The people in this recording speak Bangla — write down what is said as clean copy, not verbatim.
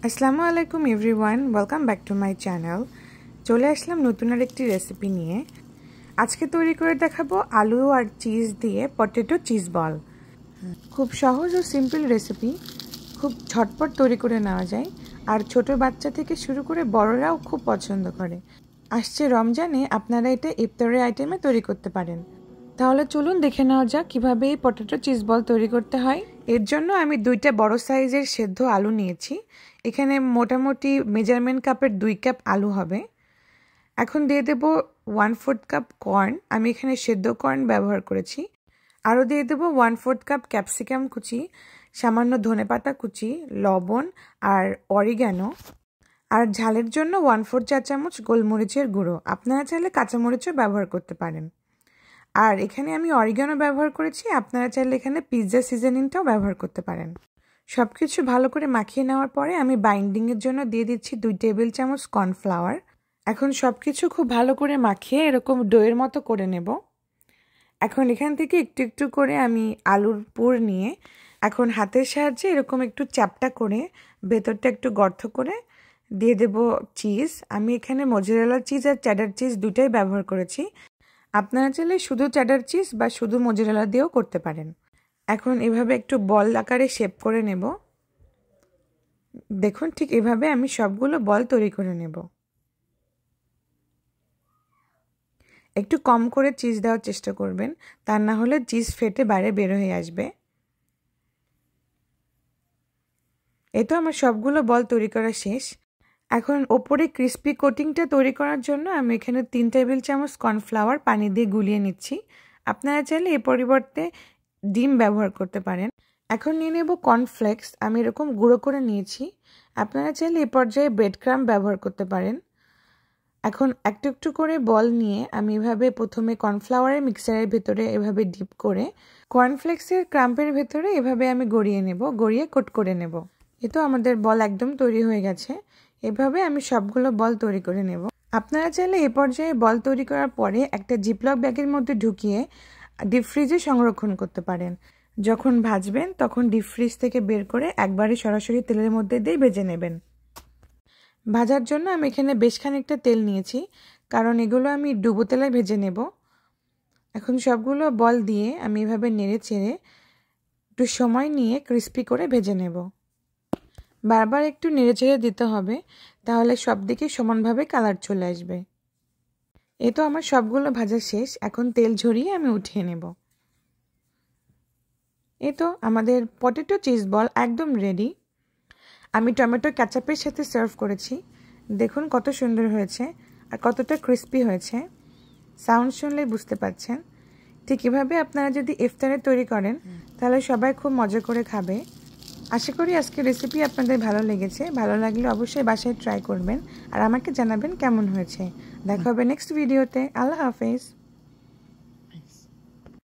আসসালামু আলাইকুম everyone, welcome back to my channel. চলে আসলাম নতুন আরেকটি রেসিপি নিয়ে। আজকে তৈরি করে দেখাবো আলু আর চিজ দিয়ে পটেটো চিজ বল। খুব সহজ ও সিম্পল রেসিপি, খুব ঝটপট তৈরি করে নেওয়া যায় আর ছোট বাচ্চা থেকে শুরু করে বড়রাও খুব পছন্দ করে। আসছে রমজানে আপনারা এটা ইফতারের আইটেমে তৈরি করতে পারেন। তাহলে চলুন দেখে নেওয়া যাক কীভাবে এই পটেটো চিজ বল তৈরি করতে হয়। এর জন্য আমি 2টা বড় সাইজের সেদ্ধ আলু নিয়েছি। এখানে মোটামুটি মেজারমেন্ট কাপের 2 কাপ আলু হবে। এখন দিয়ে দেব 1/4 কাপ কর্ন। আমি এখানে সেদ্ধ কর্ন ব্যবহার করেছি। আরও দিয়ে দেব 1/4 কাপ ক্যাপসিকাম কুচি, সামান্য ধনেপাতা কুচি, লবণ আর অরিগ্যানো। আর ঝালের জন্য 1/4 চা চামচ গোলমরিচের গুঁড়ো। আপনারা চাইলে কাঁচামরিচও ব্যবহার করতে পারেন। আর এখানে আমি অরিগ্যানো ব্যবহার করেছি, আপনারা চাইলে এখানে পিৎজা সিজনিংটাও ব্যবহার করতে পারেন। সব কিছু ভালো করে মাখিয়ে নেওয়ার পরে আমি বাইন্ডিংয়ের জন্য দিয়ে দিচ্ছি 2 টেবিল চামচ কর্নফ্লাওয়ার। এখন সব কিছু খুব ভালো করে মাখিয়ে এরকম ডোয়ের মতো করে নেব। এখন এখান থেকে একটু একটু করে আমি আলুর পুর নিয়ে এখন হাতের সাহায্যে এরকম একটু চ্যাপটা করে ভেতরটা একটু গর্ত করে দিয়ে দেব চিজ। আমি এখানে মোজারেলা চিজ আর চেডার চিজ দুটাই ব্যবহার করেছি। আপনারা চাইলে শুধু চেডার চিজ বা শুধু মোজারেলা দিয়েও করতে পারেন। এখন এভাবে একটু বল আকারে শেপ করে নেব। দেখুন ঠিক এভাবে আমি সবগুলো বল তৈরি করে নেব। একটু কম করে চিজ দেওয়ার চেষ্টা করবেন, তা না হলে চিজ ফেটে বাইরে বের হয়ে আসবে। এই তো আমার সবগুলো বল তৈরি করা শেষ। এখন ওপরে ক্রিস্পি কোটিংটা তৈরি করার জন্য আমি এখানে 3 টেবিল চামচ কর্নফ্লাওয়ার পানি দিয়ে গুলিয়ে নিচ্ছি। আপনারা চাইলে এর পরিবর্তে ডিম ব্যবহার করতে পারেন। এখন নিয়ে নেব কর্নফ্লেক্স। আমি এরকম গুঁড়ো করে নিয়েছি। আপনারা চাইলে এই পর্যায়ে ব্রেড ক্রাম্ব ব্যবহার করতে পারেন। এখন একটু একটু করে বল নিয়ে আমি এভাবে প্রথমে কর্নফ্লাওয়ারের মিক্সারের ভেতরে এভাবে ডিপ করে কর্নফ্লেক্সের ক্রাম্পের ভেতরে এভাবে আমি গড়িয়ে নেব, গড়িয়ে কোট করে নেব। এ তো আমাদের বল একদম তৈরি হয়ে গেছে। এভাবে আমি সবগুলো বল তৈরি করে নেব। আপনারা চাইলে এই পর্যায়ে বল তৈরি করার পরে একটা জিপলক ব্যাগের মধ্যে ঢুকিয়ে ডিপ ফ্রিজে সংরক্ষণ করতে পারেন। যখন ভাজবেন তখন ডিপ ফ্রিজ থেকে বের করে একবারে সরাসরি তেলের মধ্যে দিয়ে ভেজে নেবেন। ভাজার জন্য আমি এখানে বেশ খানিকটা তেল নিয়েছি, কারণ এগুলো আমি ডুবো তেলে ভেজে নেব। এখন সবগুলো বল দিয়ে আমি এভাবে নেড়ে চেড়ে একটু সময় নিয়ে ক্রিস্পি করে ভেজে নেব। বারবার একটু নেড়ে চেড়ে দিতে হবে, তাহলে সব দিকে সমানভাবে কালার চলে আসবে। এই তো আমার সবগুলো ভাজা শেষ। এখন তেল ঝরিয়ে আমি উঠিয়ে নেব। এই তো আমাদের পটেটো চিজ বল একদম রেডি। আমি টমেটো কেচাপের সাথে সার্ভ করেছি। দেখুন কত সুন্দর হয়েছে আর কতটা ক্রিস্পি হয়েছে। সাউন্ড শুনলে বুঝতে পারছেন। ঠিক এভাবে আপনারা যদি ইফতারে তৈরি করেন তাহলে সবাই খুব মজা করে খাবে। আশা করি আজকের রেসিপি আপনাদের ভালো লেগেছে। ভালো লাগলে অবশ্যই বাসায় ট্রাই করবেন আর আমাকে জানাবেন কেমন হয়েছে। দেখা হবে নেক্সট ভিডিওতে। আল্লাহ হাফেজ।